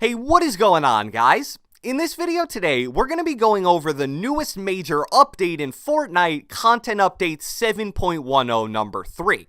Hey, what is going on, guys? In this video today, we're going to be going over the newest major update in Fortnite, Content Update 7.10 number 3.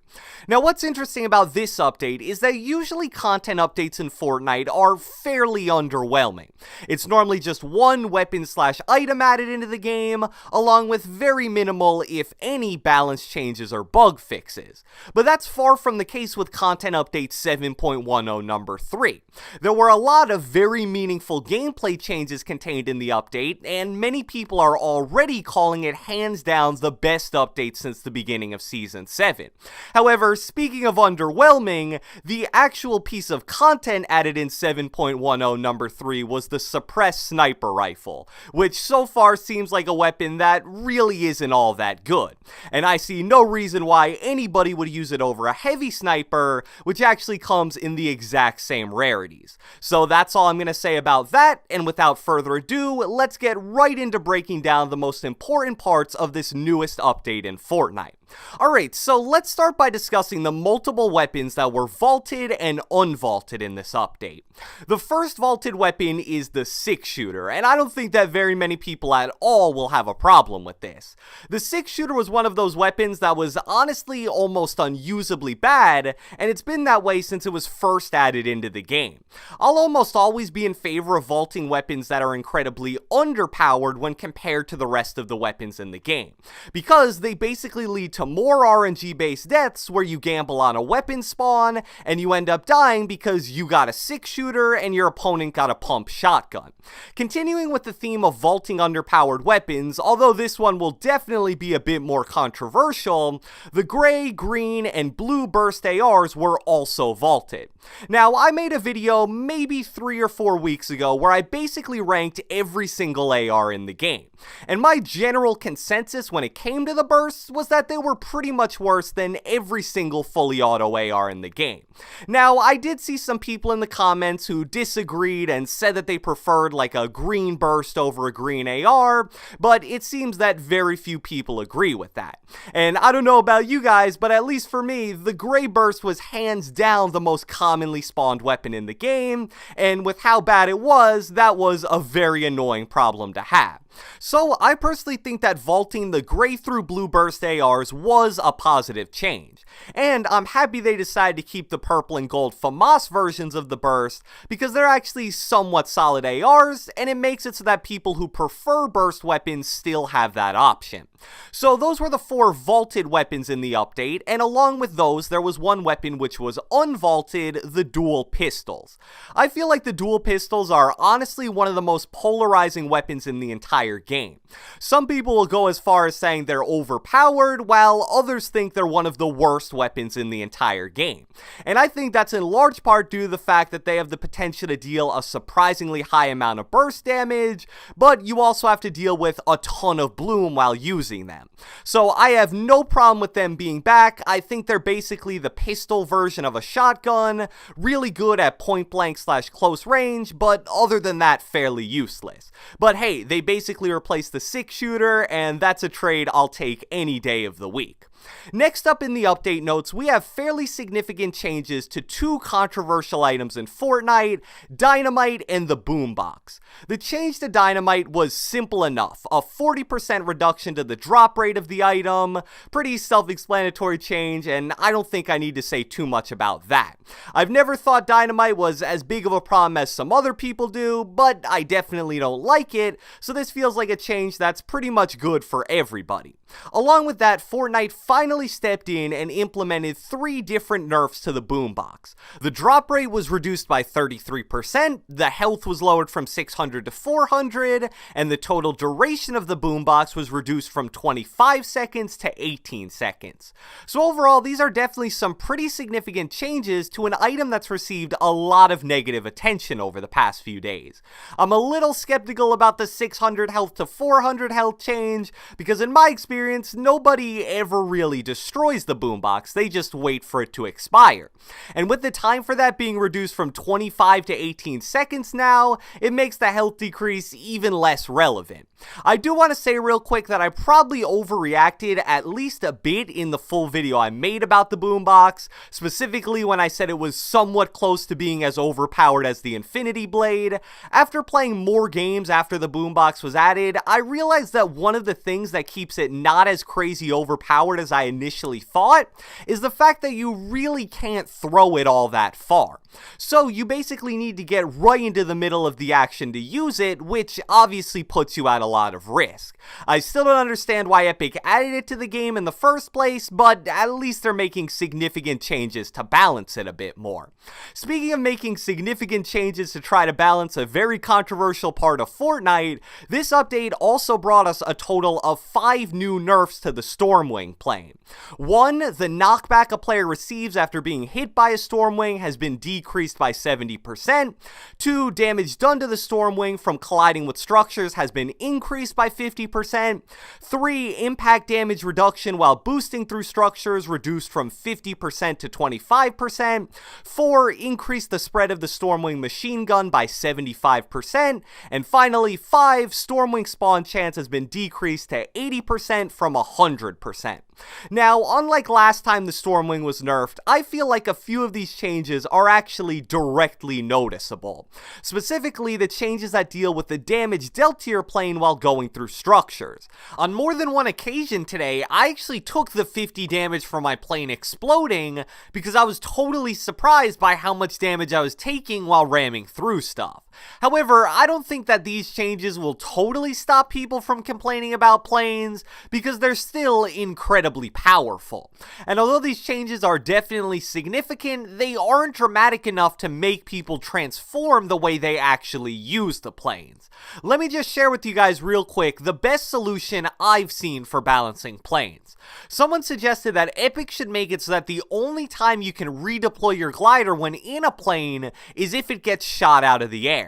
Now, what's interesting about this update is that usually content updates in Fortnite are fairly underwhelming. It's normally just one weapon/item added into the game, along with very minimal, if any, balance changes or bug fixes. But that's far from the case with Content Update 7.10 number 3. There were a lot of very meaningful gameplay changes contained in the update, and many people are already calling it hands down the best update since the beginning of Season 7. However, speaking of underwhelming, the actual piece of content added in 7.10 number 3 was the suppressed sniper rifle, which so far seems like a weapon that really isn't all that good. And I see no reason why anybody would use it over a heavy sniper, which actually comes in the exact same rarities. So that's all I'm going to say about that, and without further ado, let's get right into breaking down the most important parts of this newest update in Fortnite. Alright, so let's start by discussing the multiple weapons that were vaulted and unvaulted in this update. The first vaulted weapon is the 6-shooter, and I don't think that very many people at all will have a problem with this. The 6-shooter was one of those weapons that was honestly almost unusably bad, and it's been that way since it was first added into the game. I'll almost always be in favor of vaulting weapons that are incredibly underpowered when compared to the rest of the weapons in the game, because they basically lead to more RNG-based deaths where you gamble on a weapon spawn and you end up dying because you got a 6-shooter and your opponent got a pump shotgun. Continuing with the theme of vaulting underpowered weapons, although this one will definitely be a bit more controversial, the gray, green, and blue burst ARs were also vaulted. Now, I made a video maybe 3 or 4 weeks ago where I basically ranked every single AR in the game, and my general consensus when it came to the bursts was that they were pretty much worse than every single fully auto AR in the game. Now, I did see some people in the comments who disagreed and said that they preferred like a green burst over a green AR, but it seems that very few people agree with that. And I don't know about you guys, but at least for me, the gray burst was hands down the most commonly spawned weapon in the game, and with how bad it was, that was a very annoying problem to have. So I personally think that vaulting the gray through blue burst ARs was a positive change, and I'm happy they decided to keep the purple and gold FAMAS versions of the burst because they're actually somewhat solid ARs, and it makes it so that people who prefer burst weapons still have that option. So those were the 4 vaulted weapons in the update, and along with those there was one weapon which was unvaulted, the dual pistols. I feel like the dual pistols are honestly one of the most polarizing weapons in the entire game. Some people will go as far as saying they're overpowered, while others think they're one of the worst weapons in the entire game. And I think that's in large part due to the fact that they have the potential to deal a surprisingly high amount of burst damage, but you also have to deal with a ton of bloom while using them. So I have no problem with them being back. I think they're basically the pistol version of a shotgun, really good at point blank / close range, but other than that, fairly useless. But hey, they basically replaced the 6-shooter, and that's a trade I'll take any day of the week. Next up in the update notes, we have fairly significant changes to 2 controversial items in Fortnite, dynamite and the boombox. The change to dynamite was simple enough, a 40% reduction to the drop rate of the item, pretty self-explanatory change, and I don't think I need to say too much about that. I've never thought dynamite was as big of a problem as some other people do, but I definitely don't like it, so this feels like a change that's pretty much good for everybody. Along with that, Fortnite finally stepped in and implemented 3 different nerfs to the boombox. The drop rate was reduced by 33%, the health was lowered from 600 to 400, and the total duration of the boombox was reduced from 25 seconds to 18 seconds. So overall, these are definitely some pretty significant changes to an item that's received a lot of negative attention over the past few days. I'm a little skeptical about the 600 health to 400 health change, because in my experience, nobody ever really destroys the boombox, they just wait for it to expire. And with the time for that being reduced from 25 to 18 seconds now, it makes the health decrease even less relevant. I do want to say real quick that I probably overreacted at least a bit in the full video I made about the boombox, specifically when I said it was somewhat close to being as overpowered as the Infinity Blade. After playing more games after the boombox was added, I realized that one of the things that keeps it not as crazy overpowered as I initially thought is the fact that you really can't throw it all that far. So you basically need to get right into the middle of the action to use it, which obviously puts you at a lot of risk. I still don't understand why Epic added it to the game in the first place, but at least they're making significant changes to balance it a bit more. Speaking of making significant changes to try to balance a very controversial part of Fortnite, this update also brought us a total of 5 new nerfs to the Stormwing plane. 1, the knockback a player receives after being hit by a Stormwing has been decreased by 70%. 2, damage done to the Stormwing from colliding with structures has been increased by 50%. 3, impact damage reduction while boosting through structures reduced from 50% to 25%. 4, increase the spread of the Stormwing machine gun by 75%. And finally, 5, Stormwing spawn chance has been decreased to 80% from 100%. Now, unlike last time the Stormwing was nerfed, I feel like a few of these changes are actually directly noticeable. Specifically, the changes that deal with the damage dealt to your plane while going through structures. On more than one occasion today, I actually took the 50 damage from my plane exploding because I was totally surprised by how much damage I was taking while ramming through stuff. However, I don't think that these changes will totally stop people from complaining about planes because they're still incredibly powerful. And although these changes are definitely significant, they aren't dramatic enough to make people transform the way they actually use the planes. Let me just share with you guys real quick the best solution I've seen for balancing planes. Someone suggested that Epic should make it so that the only time you can redeploy your glider when in a plane is if it gets shot out of the air.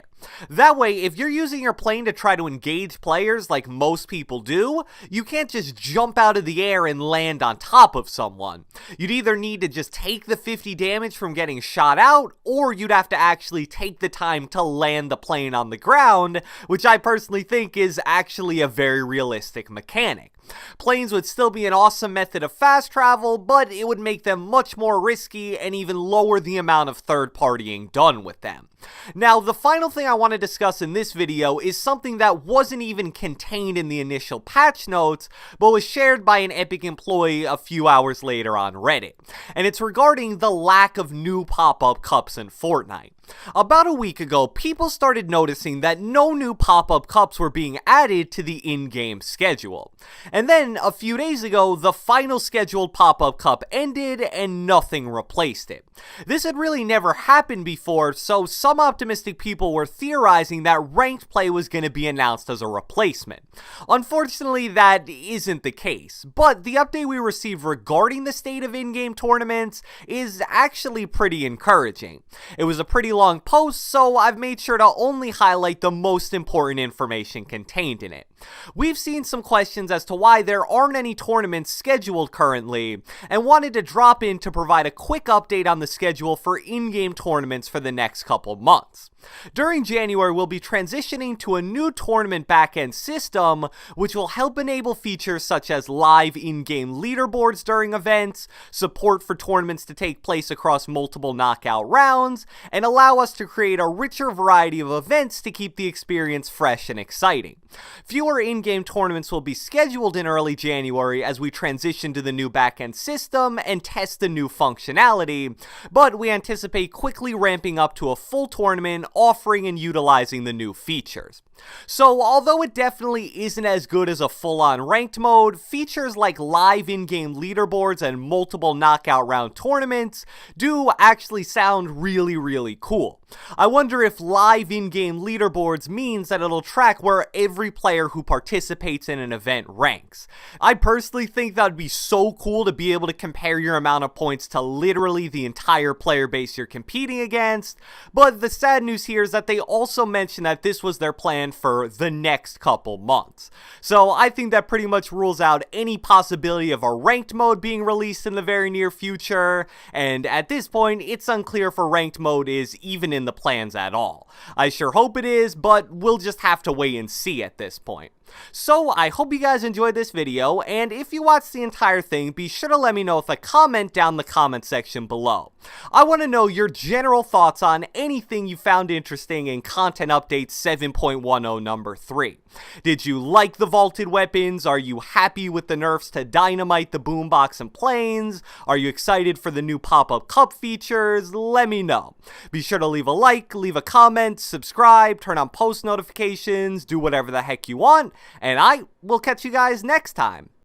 That way, if you're using your plane to try to engage players like most people do, you can't just jump out of the air and land on top of someone. You'd either need to just take the 50 damage from getting shot out, or you'd have to actually take the time to land the plane on the ground, which I personally think is actually a very realistic mechanic. Planes would still be an awesome method of fast travel, but it would make them much more risky and even lower the amount of third partying done with them. Now, the final thing I want to discuss in this video is something that wasn't even contained in the initial patch notes, but was shared by an Epic employee a few hours later on Reddit. And it's regarding the lack of new pop-up cups in Fortnite. About a week ago, people started noticing that no new pop-up cups were being added to the in-game schedule. And then, a few days ago, the final scheduled pop-up cup ended and nothing replaced it. This had really never happened before, so some optimistic people were theorizing that ranked play was going to be announced as a replacement. Unfortunately, that isn't the case, but the update we received regarding the state of in-game tournaments is actually pretty encouraging. It was a pretty long post, so I've made sure to only highlight the most important information contained in it. We've seen some questions as to why there aren't any tournaments scheduled currently, and wanted to drop in to provide a quick update on the schedule for in-game tournaments for the next couple months. During January, we'll be transitioning to a new tournament backend system, which will help enable features such as live in-game leaderboards during events, support for tournaments to take place across multiple knockout rounds, and allow us to create a richer variety of events to keep the experience fresh and exciting. Fewer in-game tournaments will be scheduled in early January as we transition to the new backend system and test the new functionality, but we anticipate quickly ramping up to a full tournament offering and utilizing the new features. So, although it definitely isn't as good as a full-on ranked mode, features like live in-game leaderboards and multiple knockout round tournaments do actually sound really cool. I wonder if live in-game leaderboards means that it'll track where every player who participates in an event ranks. I personally think that would be so cool to be able to compare your amount of points to literally the entire player base you're competing against, but the sad news here is that they also mentioned that this was their plan for the next couple months. So I think that pretty much rules out any possibility of a ranked mode being released in the very near future, and at this point it's unclear if a ranked mode is even in the plans at all. I sure hope it is, but we'll just have to wait and see at this point. So I hope you guys enjoyed this video, and if you watched the entire thing, be sure to let me know with a comment down the comment section below. I want to know your general thoughts on anything you found interesting in Content Update 7.10 number 3. Did you like the vaulted weapons? Are you happy with the nerfs to Dynamite, the boombox, and planes? Are you excited for the new pop-up cup features? Let me know. Be sure to leave a like, leave a comment, subscribe, turn on post notifications, do whatever the heck you want, and I will catch you guys next time.